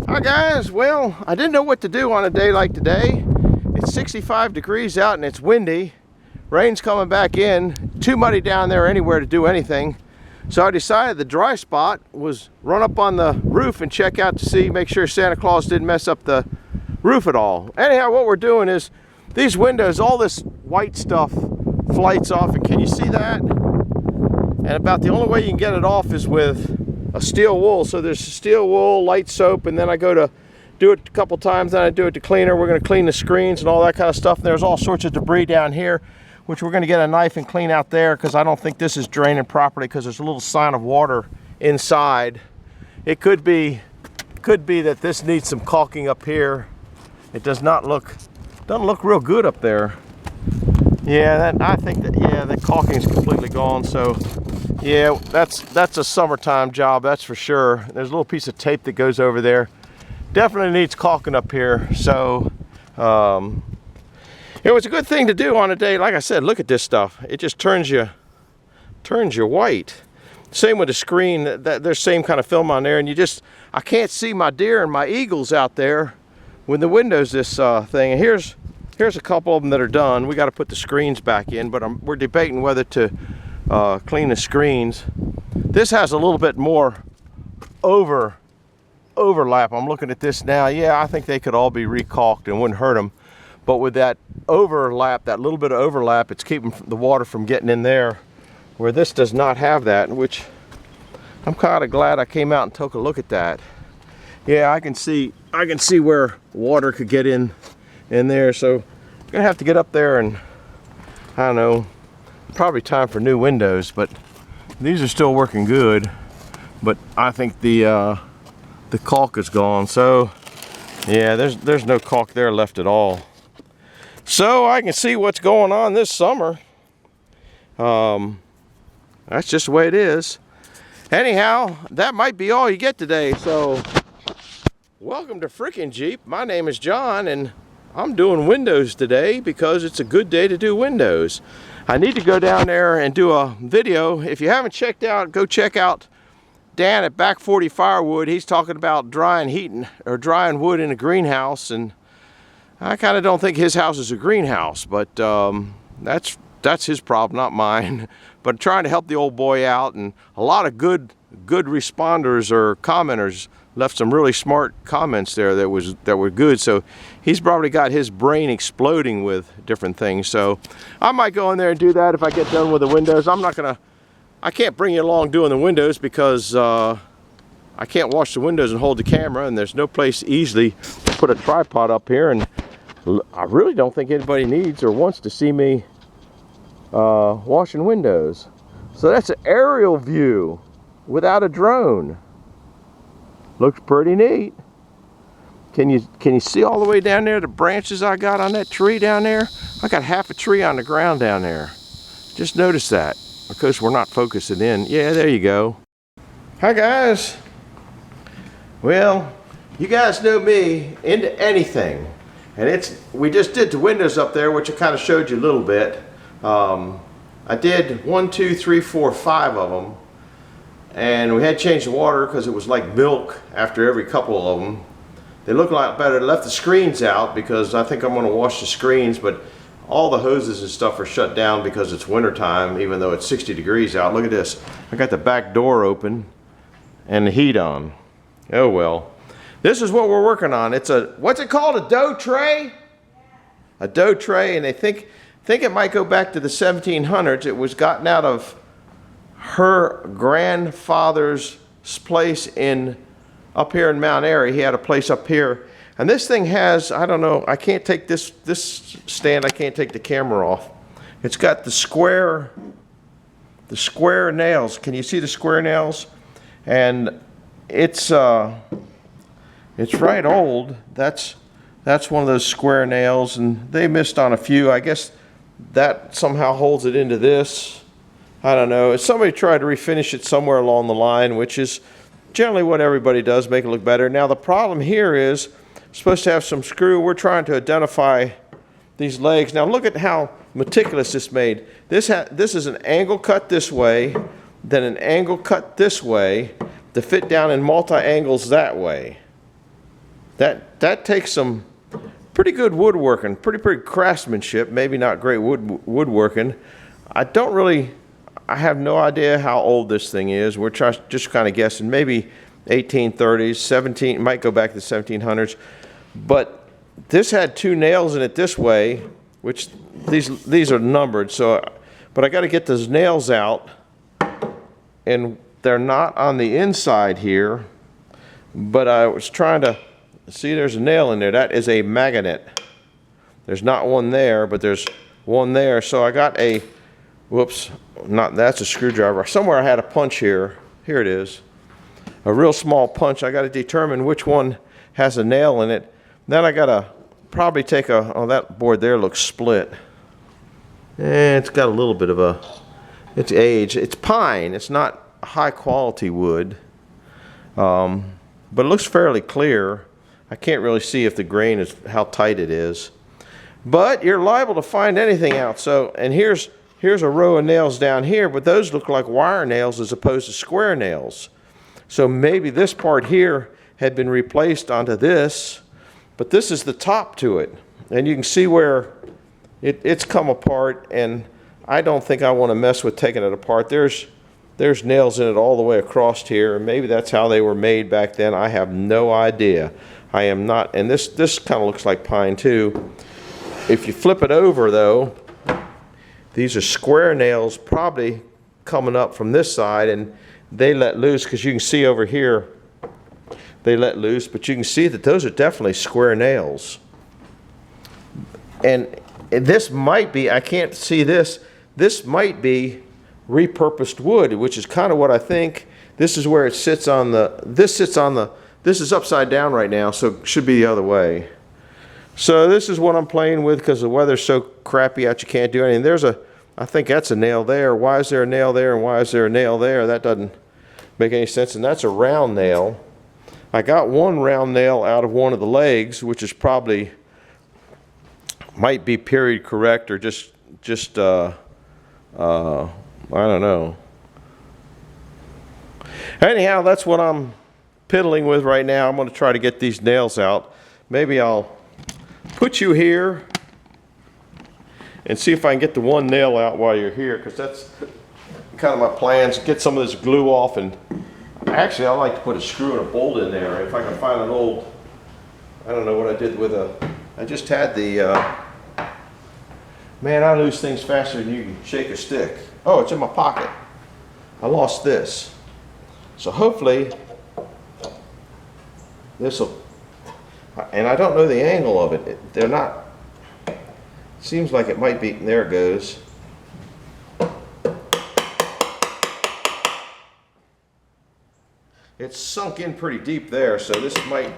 Hi guys, well, I didn't know what to do on a day like today. It's 65 degrees out and it's windy. Rain's coming back in. Too muddy down there anywhere to do anything. So I decided the dry spot was run up on the roof and check out to see, make sure Santa Claus didn't mess up the roof at all. Anyhow, what we're doing is these windows, all this white stuff flights off, and can you see that? And about the only way you can get it off is with a steel wool. So there's steel wool, light soap, and then I go to do it a couple times, then I do it to cleaner. We're going to clean the screens and all that kind of stuff. And there's all sorts of debris down here, which we're going to get a knife and clean out there, because I don't think this is draining properly, because there's a little sign of water inside. It could be that this needs some caulking up here. It doesn't look real good up there. Yeah, I think that the caulking is completely gone. So yeah, that's a summertime job, that's for sure. There's a little piece of tape that goes over there. Definitely needs caulking up here. So it was a good thing to do on a day. Like I said, look at this stuff. It just turns you white. Same with the screen. There's same kind of film on there, and I can't see my deer and my eagles out there when the window's this thing. And here's a couple of them that are done. We got to put the screens back in, but we're debating whether to clean the screens. This has a little bit more overlap. I'm looking at this now. Yeah, I think they could all be recaulked and wouldn't hurt them. But with that overlap, that little bit of overlap, it's keeping the water from getting in there, where this does not have that, which I'm kind of glad I came out and took a look at that. Yeah, I can see where water could get in there. So I'm gonna have to get up there and, I don't know, probably time for new windows, but these are still working good. But I think the caulk is gone. So yeah, there's no caulk there left at all. So I can see what's going on this summer. That's just the way it is. Anyhow, that might be all you get today. So welcome to Frickin' Jeep. My name is John, and I'm doing windows today because it's a good day to do windows. I need to go down there and do a video. If you haven't checked out, go check out Dan at Back 40 Firewood. He's talking about drying wood in a greenhouse, and I kind of don't think his house is a greenhouse, but that's his problem, not mine. But trying to help the old boy out, and a lot of good responders or commenters left some really smart comments there that were good. So he's probably got his brain exploding with different things. So I might go in there and do that if I get done with the windows. I can't bring you along doing the windows because I can't wash the windows and hold the camera, and there's no place easily to put a tripod up here, and I really don't think anybody needs or wants to see me washing windows. So that's an aerial view without a drone. Looks pretty neat. Can you see all the way down there, the branches I got on that tree down there? I got half a tree on the ground down there. Just notice that, because we're not focusing in. Yeah, there you go. Hi guys. Well, you guys know me, into anything. And we just did the windows up there, which I kind of showed you a little bit. I did 1, 2, 3, 4, 5 of them. And we had to change the water because it was like milk after every couple of them. They look a lot better. I left the screens out because I think I'm going to wash the screens, but all the hoses and stuff are shut down because it's winter time, even though it's 60 degrees out. Look at this. I got the back door open and the heat on. Oh well. This is what we're working on. It's what's it called? A dough tray? A dough tray, and they think it might go back to the 1700s. It was gotten out of her grandfather's place up here in Mount Airy. He had a place up here, and this thing has, I don't know, I can't take this stand, I can't take the camera off. It's got the square nails. Can you see the square nails? And it's right old. That's one of those square nails, and they missed on a few. I guess that somehow holds it into this. I don't know. Somebody tried to refinish it somewhere along the line, which is generally what everybody does, make it look better. Now the problem here is, supposed to have some screw. We're trying to identify these legs. Now look at how meticulous this made. This is an angle cut this way, then an angle cut this way to fit down in multi-angles that way. That takes some pretty good woodworking, pretty craftsmanship, maybe not great woodworking. I have no idea how old this thing is. We're just kind of guessing, maybe 1830s, 17, might go back to the 1700s. But this had 2 nails in it this way, which these are numbered. So, but I got to get those nails out, and they're not on the inside here. But I was trying to see, there's a nail in there. That is a magnet. There's not one there, but there's one there. So I got a, whoops, that's a screwdriver. Somewhere I had a punch here. Here it is. A real small punch. I got to determine which one has a nail in it. Then I got to probably take oh, that board there looks split. It's got a little bit of it's age. It's pine. It's not high quality wood. But it looks fairly clear. I can't really see if the grain is, how tight it is. But you're liable to find anything out. So, and here's a row of nails down here, but those look like wire nails as opposed to square nails. So maybe this part here had been replaced onto this, but this is the top to it. And you can see where it's come apart, and I don't think I want to mess with taking it apart. There's nails in it all the way across here, and maybe that's how they were made back then. I have no idea. I am not, and this kind of looks like pine too. If you flip it over though, these are square nails probably coming up from this side, and they let loose, because you can see over here they let loose, but you can see that those are definitely square nails. And this might be, I can't see this might be repurposed wood, which is kind of what I think. This is where it sits on this is upside down right now, so it should be the other way. So this is what I'm playing with, because the weather's so crappy out you can't do anything. I think that's a nail there. Why is there a nail there and why is there a nail there? That doesn't make any sense. And that's a round nail. I got one round nail out of one of the legs, which is probably, might be period correct, or just I don't know. Anyhow, that's what I'm piddling with right now. I'm going to try to get these nails out. Maybe I'll put you here and see if I can get the one nail out while you're here, because that's kind of my plans. Get some of this glue off, and actually I like to put a screw and a bolt in there. If I can find an old, I don't know what I did with I just had the, man, I lose things faster than you can shake a stick. Oh, it's in my pocket. I lost this. So hopefully this'll, and I don't know the angle of it. They're not, seems like it might be, there it goes. It's sunk in pretty deep there, so this might,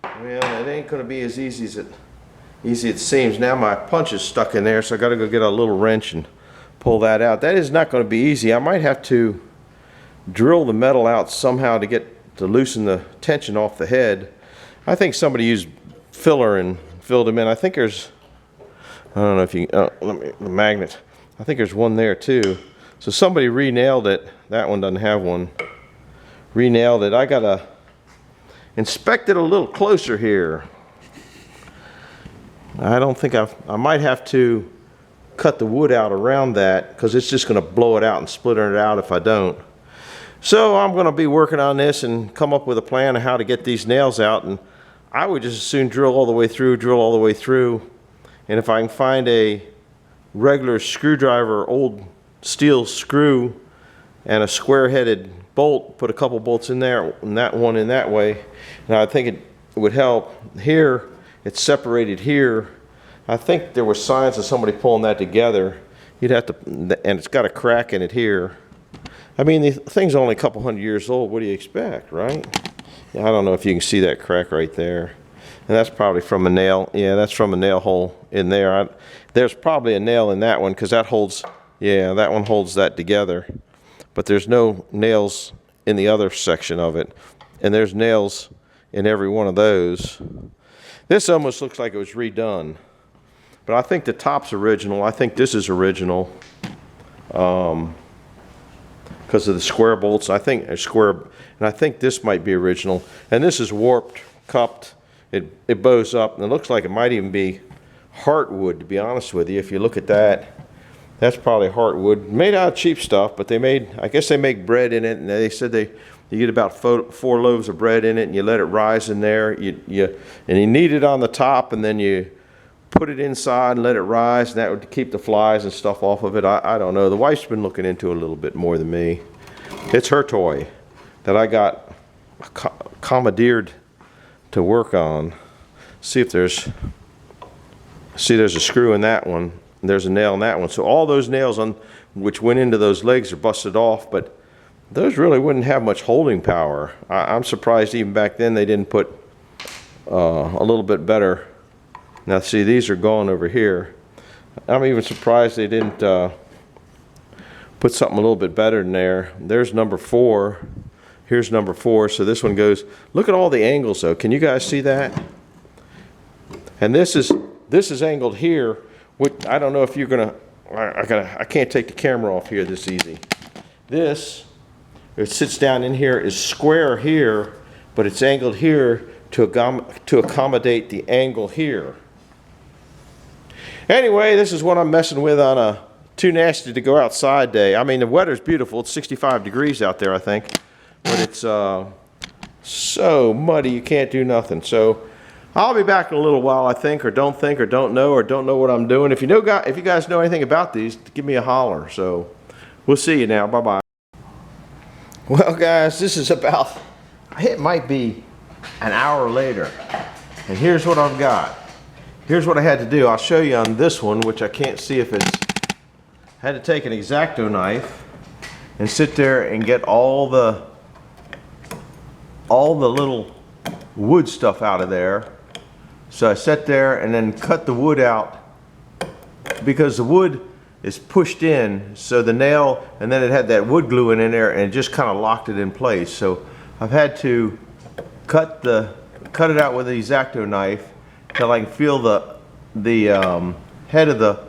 well, it ain't going to be as easy as it seems. Now my punch is stuck in there, so I got to go get a little wrench and pull that out. That is not going to be easy. I might have to drill the metal out somehow to loosen the tension off the head. I think somebody used filler and filled them in. I think there's, I don't know if you, the magnet. I think there's one there too. So somebody re-nailed it. That one doesn't have one. Re-nailed it. I gotta inspect it a little closer here. I don't think I might have to cut the wood out around that, because it's just going to blow it out and split it out if I don't. So I'm going to be working on this and come up with a plan of how to get these nails out, and I would just as soon drill all the way through, and if I can find a regular screwdriver, old steel screw, and a square-headed bolt, put a couple bolts in there, and that one in that way, and I think it would help. Here it's separated here. I think there were signs of somebody pulling that together. You'd have to, and it's got a crack in it here. I mean, the thing's only a couple hundred years old. What do you expect, right? Yeah, I don't know if you can see that crack right there. And that's probably from a nail. Yeah, that's from a nail hole in there. There's probably a nail in that one, because that holds, yeah, that one holds that together. But there's no nails in the other section of it. And there's nails in every one of those. This almost looks like it was redone. But I think the top's original. I think this is original. because of the square bolts. I think a square, and I think this might be original. And this is warped, cupped. It bows up, and it looks like it might even be heartwood, to be honest with you. If you look at that, that's probably heartwood, made out of cheap stuff. But they made, I guess they make bread in it, and they said you get about 4 loaves of bread in it, and you let it rise in there. And you knead it on the top, and then you put it inside and let it rise, and that would keep the flies and stuff off of it. I don't know. The wife's been looking into it a little bit more than me. It's her toy that I got commandeered to work on. See if there's a screw in that one, and there's a nail in that one. So all those nails on which went into those legs are busted off, but those really wouldn't have much holding power. I'm surprised even back then they didn't put a little bit better. Now see, these are gone over here. I'm even surprised they didn't put something a little bit better in there. There's number 4. Here's number 4. So this one goes, look at all the angles though. Can you guys see that? And this is angled here, which I don't know if you're gonna, I can't take the camera off here this easy. This, it sits down in here, is square here, but it's angled here to accommodate the angle here. Anyway, this is what I'm messing with on a too nasty to go outside day. I mean, the weather's beautiful. It's 65 degrees out there, I think. But it's so muddy you can't do nothing. So I'll be back in a little while, I think or don't know what I'm doing. If you guys know anything about these, give me a holler. So we'll see you now. Bye-bye. Well, guys, this is about, it might be an hour later. And here's what I've got. Here's what I had to do. I'll show you on this one, which I can't see if it's, I had to take an X-Acto knife and sit there and get all the little wood stuff out of there. So I sat there and then cut the wood out because the wood is pushed in, so the nail, and then it had that wood glue in there and it just kind of locked it in place. So I've had to cut it out with an X-Acto knife till I can feel the head of the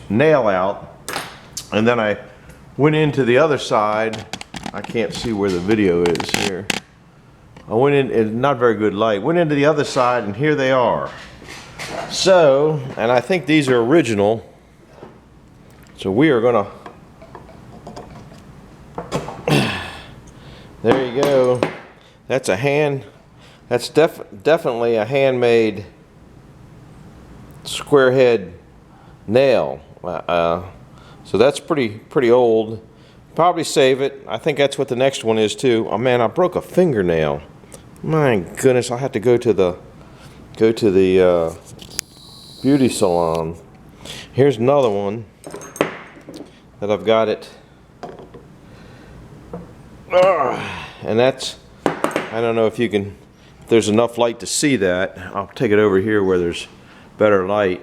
nail out, and then I went into the other side. I can't see where the video is here. I went in, it's not very good light, went into the other side, and here they are. So, and I think these are original, so we are gonna, there you go. That's a hand, that's definitely a handmade square head nail. So that's pretty old. Probably save it. I think that's what the next one is too. Oh man, I broke a fingernail. My goodness, I'll have to go to the beauty salon. Here's another one that I've got it. And that's, I don't know if there's enough light to see that. I'll take it over here where there's better light.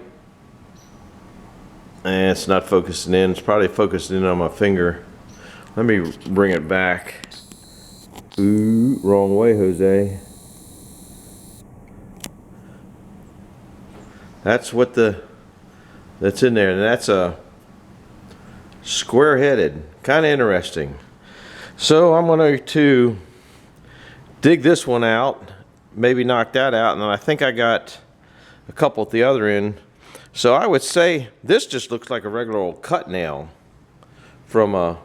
And it's not focusing in. It's probably focusing in on my finger. Let me bring it back. Ooh, wrong way, Jose. That's what that's in there, and that's a square-headed, kind of interesting. So I'm going to dig this one out, maybe knock that out, and then I think I got a couple at the other end. So I would say this just looks like a regular old cut nail from a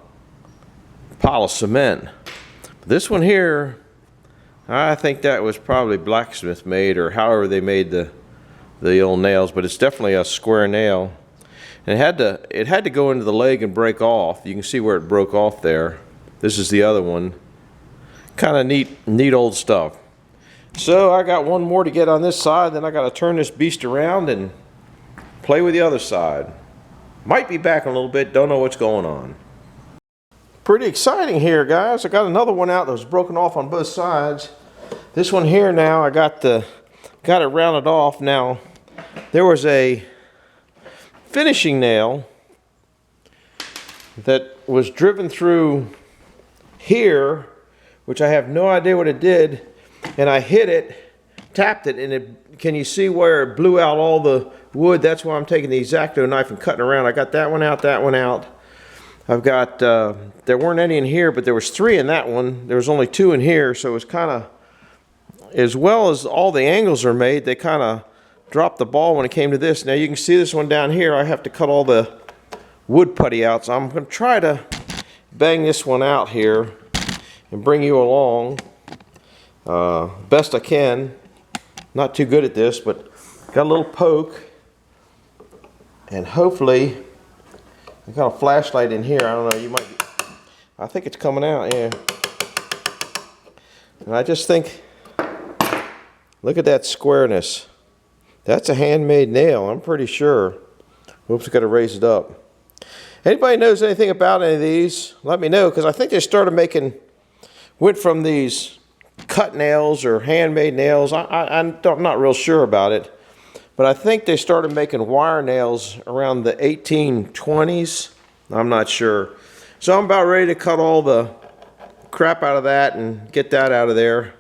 pile of cement. This one here, I think that was probably blacksmith made, or however they made the old nails, but it's definitely a square nail. And it had to go into the leg and break off. You can see where it broke off there. This is the other one. Kind of neat old stuff. So I got one more to get on this side, then I got to turn this beast around and play with the other side. Might be back in a little bit, don't know what's going on. Pretty exciting here, guys. I got another one out that was broken off on both sides. This one here now, I got it rounded off. Now, there was a finishing nail that was driven through here, which I have no idea what it did, and I hit it tapped it, and can you see where it blew out all the wood? That's why I'm taking the X-Acto knife and cutting around. I got that one out, that one out. I've got, there weren't any in here, but there was 3 in that one. There was only 2 in here, so it was kind of, as well as all the angles are made, they kind of dropped the ball when it came to this. Now you can see this one down here. I have to cut all the wood putty out, so I'm going to try to bang this one out here and bring you along best I can. Not too good at this, but got a little poke, and hopefully I got a flashlight in here. I don't know, you might be, I think it's coming out, yeah. And I just think, look at that squareness. That's a handmade nail, I'm pretty sure. Oops, got to raise it up. Anybody knows anything about any of these? Let me know, because I think they started making, went from these cut nails or handmade nails. I'm not real sure about it, but I think they started making wire nails around the 1820s. I'm not sure. So I'm about ready to cut all the crap out of that and get that out of there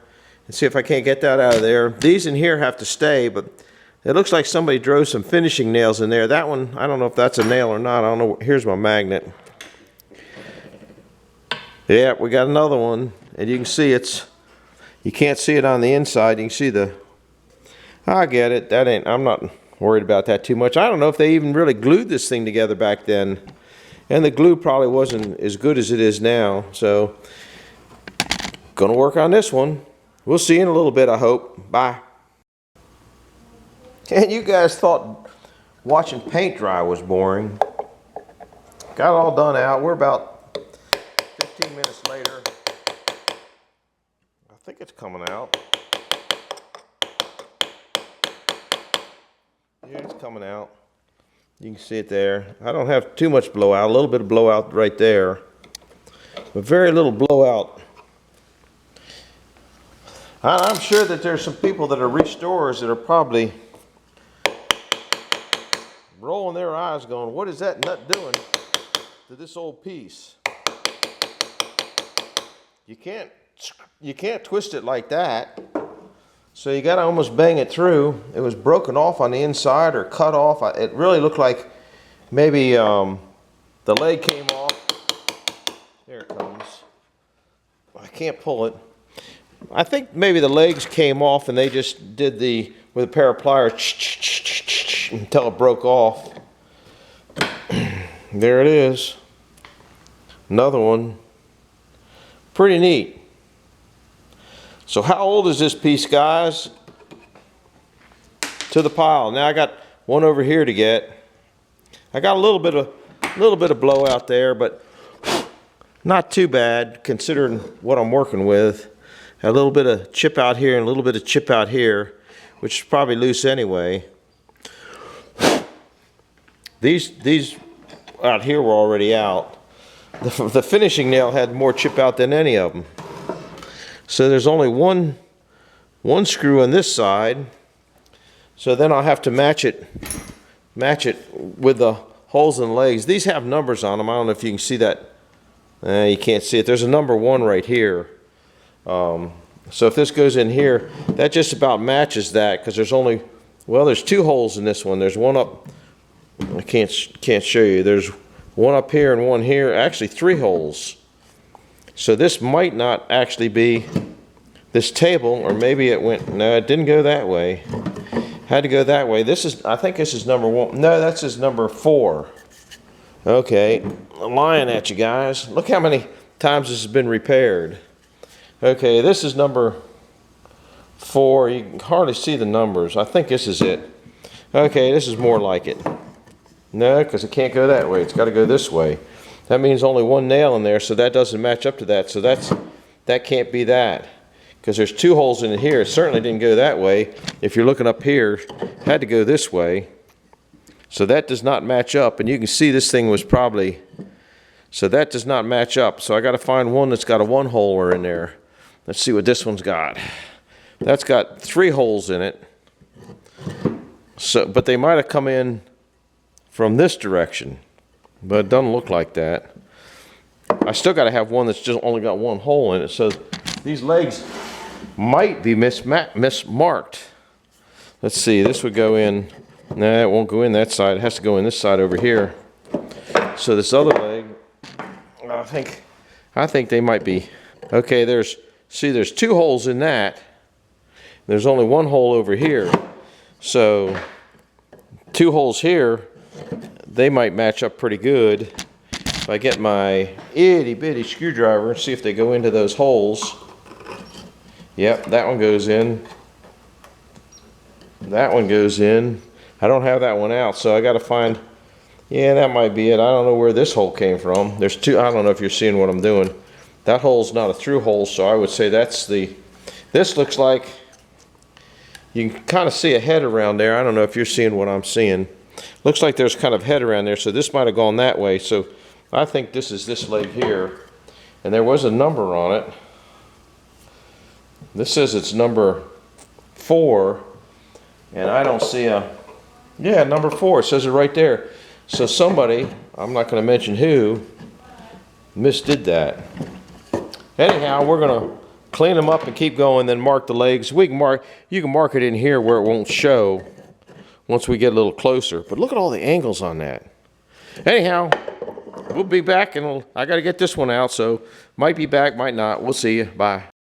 and see if I can't get that out of there. These in here have to stay, but it looks like somebody drove some finishing nails in there. That one, I don't know if that's a nail or not. I don't know. Here's my magnet. Yeah, we got another one, and you can see it's, you can't see it on the inside. You can see the, I get it. That ain't, I'm not worried about that too much. I don't know if they even really glued this thing together back then. And the glue probably wasn't as good as it is now. So, gonna work on this one. We'll see in a little bit, I hope. Bye. And you guys thought watching paint dry was boring. Got it all done out. We're about 15 minutes later. I think it's coming out. Yeah, it's coming out. You can see it there. I don't have too much blowout. A little bit of blowout right there, but very little blowout. I'm sure that there's some people that are restorers that are probably rolling their eyes going, what is that nut doing to this old piece? You can't twist it like that. So you got to almost bang it through. It was broken off on the inside or cut off. It really looked like maybe the leg came off. There it comes. I can't pull it. I think maybe the legs came off and they just did with a pair of pliers until it broke off. There it is. Another one. Pretty neat. So how old is this piece, guys? To the pile. Now I got one over here to get. I got a little bit of blowout there, but not too bad considering what I'm working with. A little bit of chip out here and a little bit of chip out here, which is probably loose anyway. These out here were already out. The finishing nail had more chip out than any of them. So there's only one screw on this side. So then I'll have to match it with the holes in the legs. These have numbers on them. I don't know if you can see that. You can't see it. There's a number 1 right here. So if this goes in here, that just about matches that, because there's only, well, there's 2 holes in this one. There's one up, I can't show you. There's one up here and one here. Actually 3 holes. So this might not actually be this table, or maybe it went, no, it didn't go that way. Had to go that way. This is, I think this is number 1. No, that's his number 4. Okay, I'm lying at you guys. Look how many times this has been repaired. Okay, this is number 4. You can hardly see the numbers. I think this is it. Okay, this is more like it. No, because it can't go that way. It's got to go this way. That means only 1 nail in there, so that doesn't match up to that. So that can't be that, because there's 2 holes in it here. It certainly didn't go that way. If you're looking up here, it had to go this way. So that does not match up, and you can see this thing was probably, so that does not match up. So I got to find one that's got a 1-holer in there. Let's see what this one's got. That's got 3 holes in it. So, but they might have come in from this direction, but it doesn't look like that. I still got to have one that's just only got 1 hole in it. So these legs might be mismarked. Let's see, this would go in. No, it won't go in that side. It has to go in this side over here. So this other leg, I think they might be. Okay, there's 2 holes in that. There's only 1 hole over here. So 2 holes here, they might match up pretty good. If I get my itty bitty screwdriver and see if they go into those holes. Yep, that one goes in. That one goes in. I don't have that one out, so I got to find. Yeah, that might be it. I don't know where this hole came from. There's 2. I don't know if you're seeing what I'm doing. That hole's not a through hole, so I would say that's the. This looks like you can kind of see a head around there. I don't know if you're seeing what I'm seeing. Looks like there's kind of head around there, so this might have gone that way. So I think this is this leg here, and there was a number on it. This says it's number 4, and I don't see a. Yeah, number 4. It says it right there. So somebody, I'm not going to mention who, misdid that. Anyhow, we're going to clean them up and keep going, then mark the legs. You can mark it in here where it won't show once we get a little closer. But look at all the angles on that. Anyhow, we'll be back, and I got to get this one out, so might be back, might not. We'll see you. Bye.